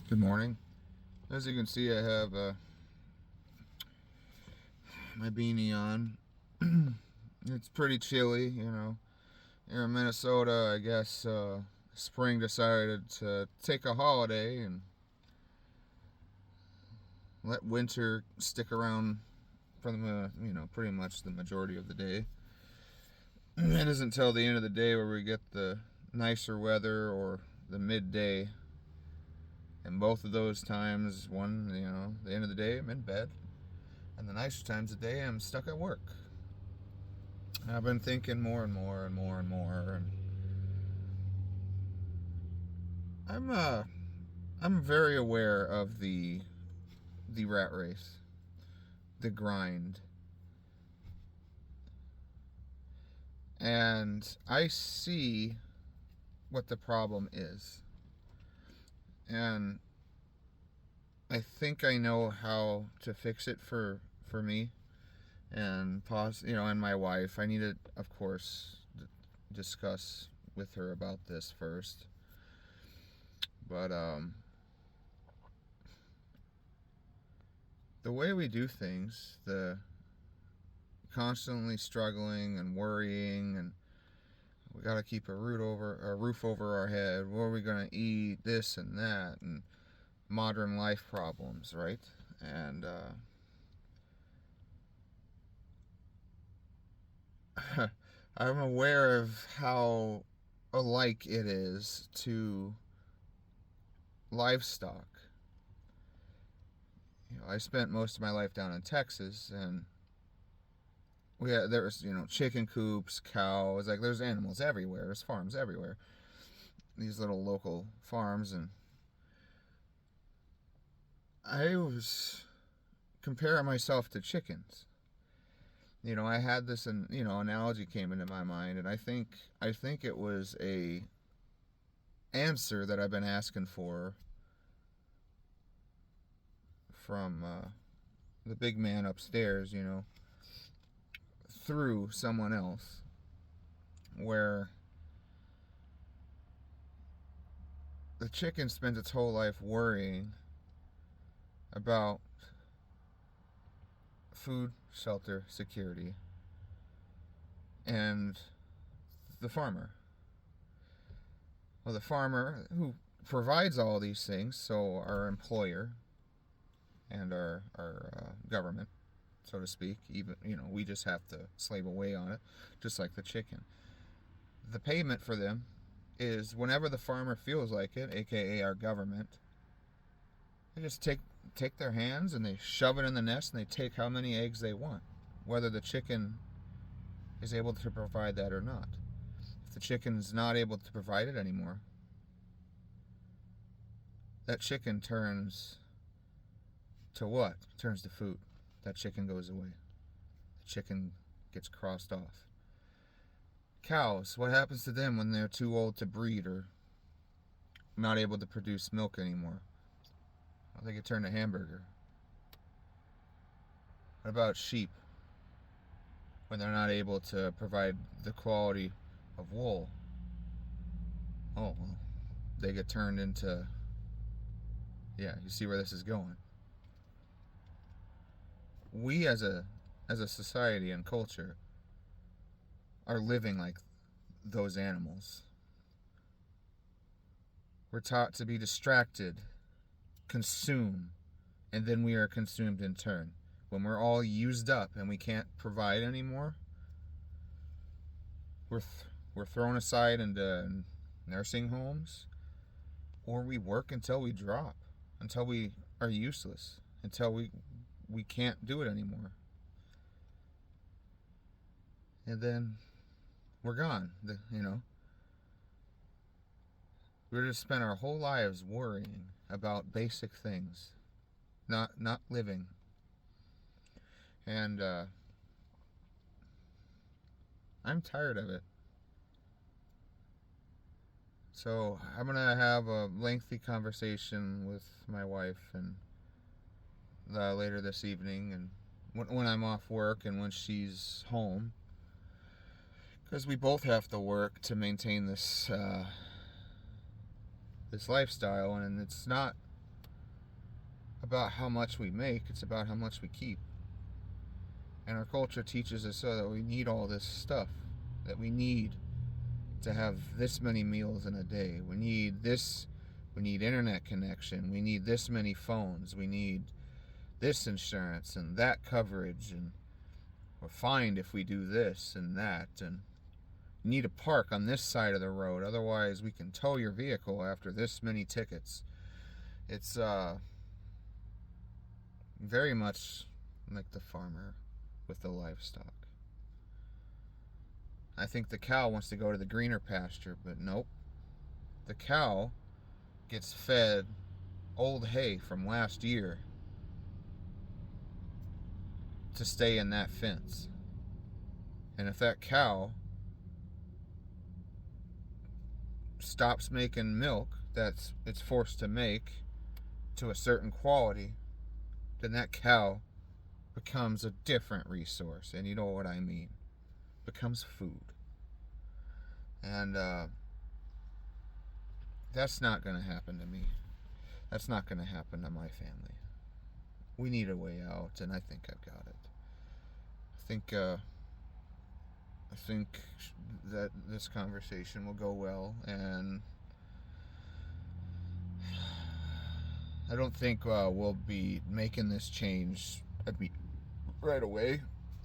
Good morning. As you can see, I have my beanie on. It's pretty chilly, Here in Minnesota, I guess spring decided to take a holiday and let winter stick around for pretty much the majority of the day. It isn't until the end of the day where we get the nicer weather or the midday. And both of those times, the end of the day, I'm in bed. And the nicer times of the day, I'm stuck at work. I've been thinking more and more and more and more, and I'm very aware of the rat race, the grind, and I see what the problem is, and I think I know how to fix it for me and and my wife. I need to, of course, discuss with her about this first, but the way we do things, the constantly struggling and worrying, and we got to keep a roof over our head. What are we gonna eat? This and that, and modern life problems, right? And I'm aware of how alike it is to livestock. I spent most of my life down in Texas, and there was chicken coops, cows, like there's animals everywhere. There's farms everywhere. These little local farms, and I was comparing myself to chickens. I had this, and analogy came into my mind, and I think it was a answer that I've been asking for from the big man upstairs, through someone else, where the chicken spends its whole life worrying about food, shelter, security, and the farmer. Well, the farmer who provides all these things, so our employer and our government, so to speak, even we just have to slave away on it, just like the chicken. The payment for them is whenever the farmer feels like it, aka our government. They just take their hands and they shove it in the nest and they take how many eggs they want, whether the chicken is able to provide that or not. If the chicken is not able to provide it anymore, that chicken turns to what? Turns to food. That chicken goes away. The chicken gets crossed off. Cows, what happens to them when they're too old to breed or not able to produce milk anymore? Well, they get turned to hamburger. What about sheep when they're not able to provide the quality of wool? Oh, well, they get turned into, yeah, you see where this is going. We as a society and culture are living like those animals. We're taught to be distracted, consume, and then we are consumed in turn. When we're all used up and we can't provide anymore, we're thrown aside into nursing homes, or we work until we drop, until we are useless, until we can't do it anymore, and then we're gone. We just spend our whole lives worrying about basic things, not living, and I'm tired of it. So I'm gonna have a lengthy conversation with my wife and later this evening, and when I'm off work and when she's home, because we both have to work to maintain this lifestyle, and it's not about how much we make, it's about how much we keep. And our culture teaches us so that we need all this stuff, that we need to have this many meals in a day. We need this, we need internet connection, we need this many phones, we need this insurance and that coverage, and we're fined if we do this and that, and you need to park on this side of the road, otherwise we can tow your vehicle after this many tickets. It's very much like the farmer with the livestock. I think the cow wants to go to the greener pasture, but nope. The cow gets fed old hay from last year to stay in that fence. And if that cow stops making milk that it's forced to make to a certain quality, then that cow becomes a different resource. And you know what I mean. Becomes food. And that's not going to happen to me. That's not going to happen to my family. We need a way out, and I think I've got it. I think that this conversation will go well, and I don't think we'll be making this change right away,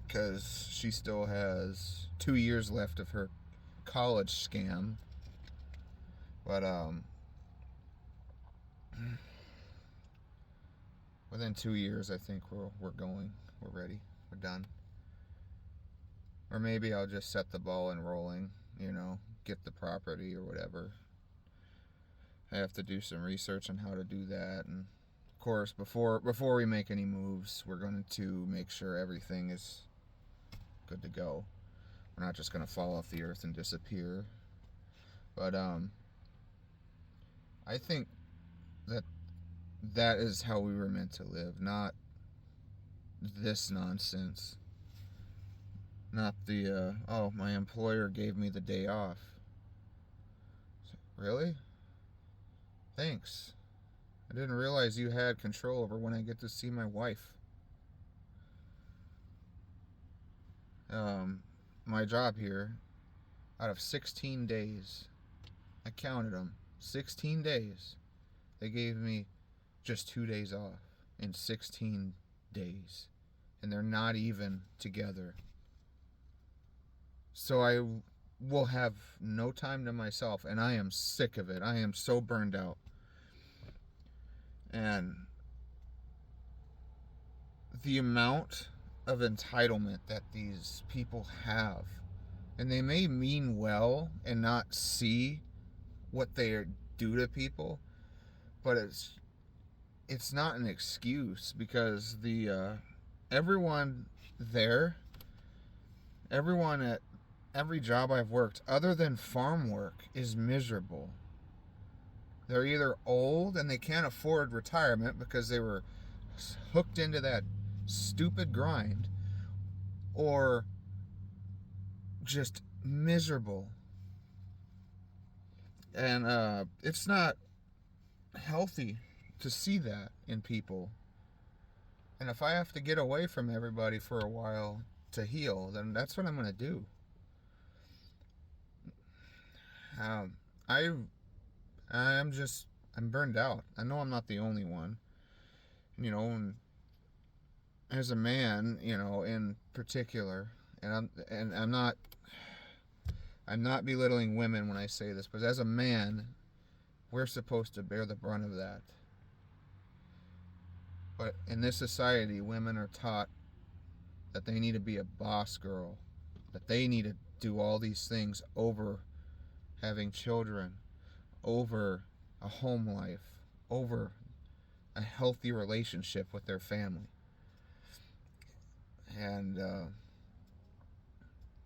because she still has 2 years left of her college scam. But within 2 years, I think we're ready, we're done. Or maybe I'll just set the ball in rolling, get the property or whatever. I have to do some research on how to do that, and of course, before we make any moves, we're going to make sure everything is good to go. We're not just going to fall off the earth and disappear. But I think that is how we were meant to live, not this nonsense. Not the, my employer gave me the day off. Really? Thanks. I didn't realize you had control over when I get to see my wife. My job here, out of 16 days, I counted them, 16 days, they gave me just 2 days off in 16 days. And they're not even together. So I will have no time to myself, and I am sick of it. I am so burned out. And the amount of entitlement that these people have, and they may mean well and not see what they do to people, but it's not an excuse, because everyone at every job I've worked, other than farm work, is miserable. They're either old and they can't afford retirement because they were hooked into that stupid grind, or just miserable. And it's not healthy to see that in people. And if I have to get away from everybody for a while to heal, then that's what I'm going to do. I'm burned out. I know I'm not the only one. And as a man, in particular, and I'm not belittling women when I say this, but as a man, we're supposed to bear the brunt of that. But in this society, women are taught that they need to be a boss girl, that they need to do all these things over having children, over a home life, over a healthy relationship with their family. And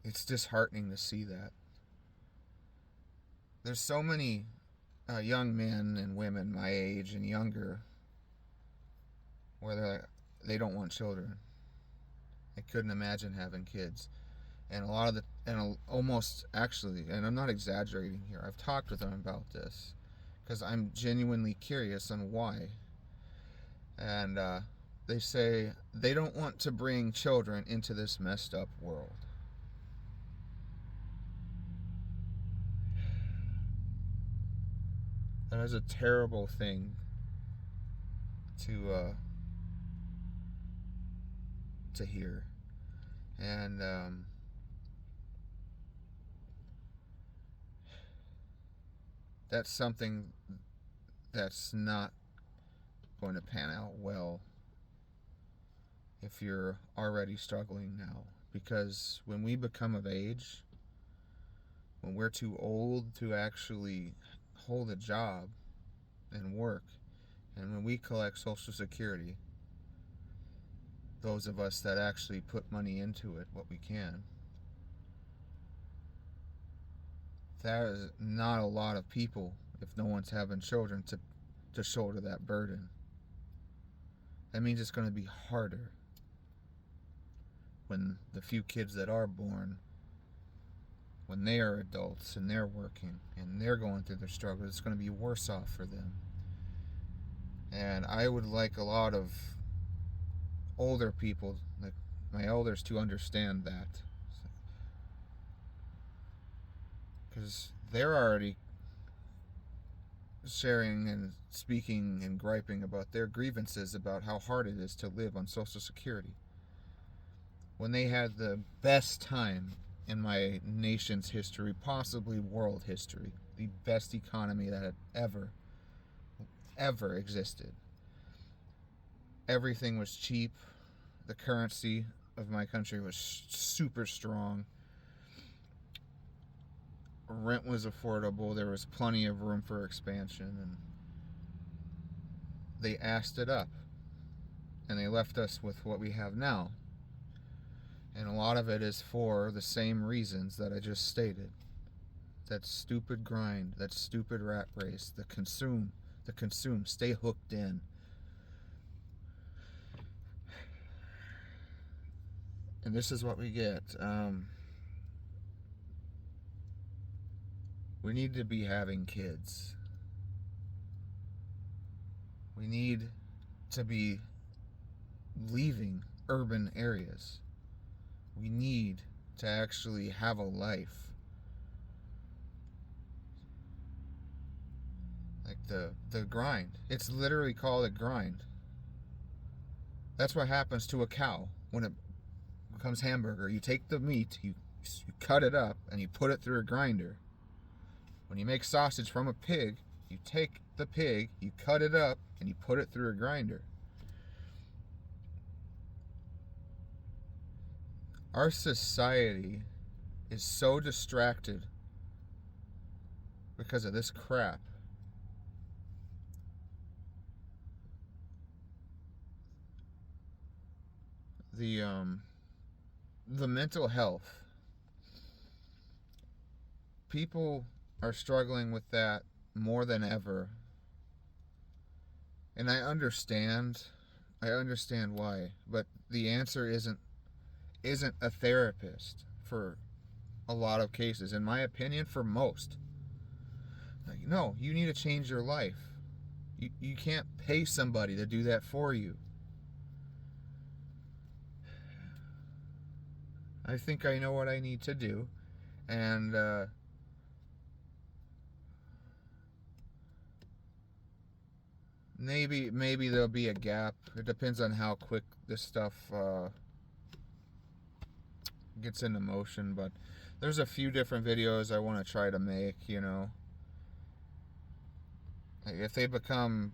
it's disheartening to see that. There's so many young men and women my age and younger where they don't want children. They couldn't imagine having kids. And almost actually, and I'm not exaggerating here, I've talked with them about this because I'm genuinely curious on why. And they say they don't want to bring children into this messed up world. That is a terrible thing to to hear. And that's something that's not going to pan out well if you're already struggling now. Because when we become of age, when we're too old to actually hold a job and work, and when we collect Social Security, those of us that actually put money into it, what we can, that is not a lot of people if no one's having children to shoulder that burden. That means it's going to be harder when the few kids that are born, when they are adults and they're working and they're going through their struggles, it's going to be worse off for them. And I would like a lot of older people, like my elders, to understand that, because they're already sharing and speaking and griping about their grievances about how hard it is to live on Social Security when they had the best time in my nation's history, possibly world history, the best economy that had ever existed. Everything was cheap. The currency of my country was super strong. Rent was affordable. There was plenty of room for expansion, and they assed it up, and they left us with what we have now. And a lot of it is for the same reasons that I just stated. That stupid grind, that stupid rat race, the consume, stay hooked in. And this is what we get. We need to be having kids. We need to be leaving urban areas. We need to actually have a life. Like the grind. It's literally called a grind. That's what happens to a cow when it becomes hamburger. You take the meat, you cut it up, and you put it through a grinder. When you make sausage from a pig, you take the pig, you cut it up, and you put it through a grinder. Our society is so distracted because of this crap. The mental health. People are struggling with that more than ever. And I understand why, but the answer isn't a therapist for a lot of cases. In my opinion, for most. Like, no, you need to change your life. You can't pay somebody to do that for you. I think I know what I need to do, and maybe there'll be a gap. It depends on how quick this stuff gets into motion, but there's a few different videos I want to try to make, Like if they become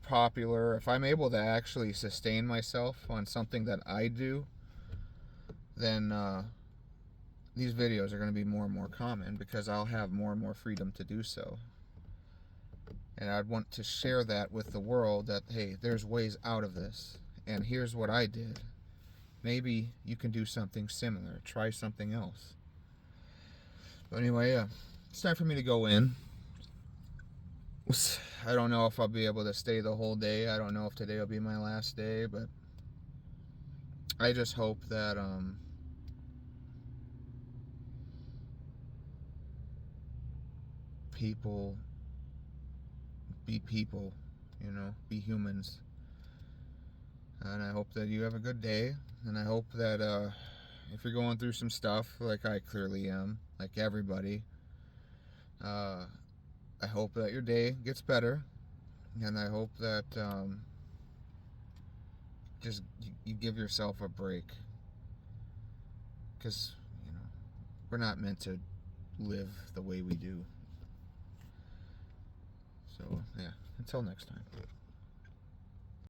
popular, if I'm able to actually sustain myself on something that I do, then these videos are going to be more and more common because I'll have more and more freedom to do so. And I'd want to share that with the world that, hey, there's ways out of this. And here's what I did. Maybe you can do something similar. Try something else. But anyway, it's time for me to go in. I don't know if I'll be able to stay the whole day. I don't know if today will be my last day, but I just hope that people be people, be humans, And I hope that you have a good day. And I hope that if you're going through some stuff, like I clearly am, like everybody, I hope that your day gets better. And I hope that just you give yourself a break. Because, we're not meant to live the way we do. So, yeah, until next time.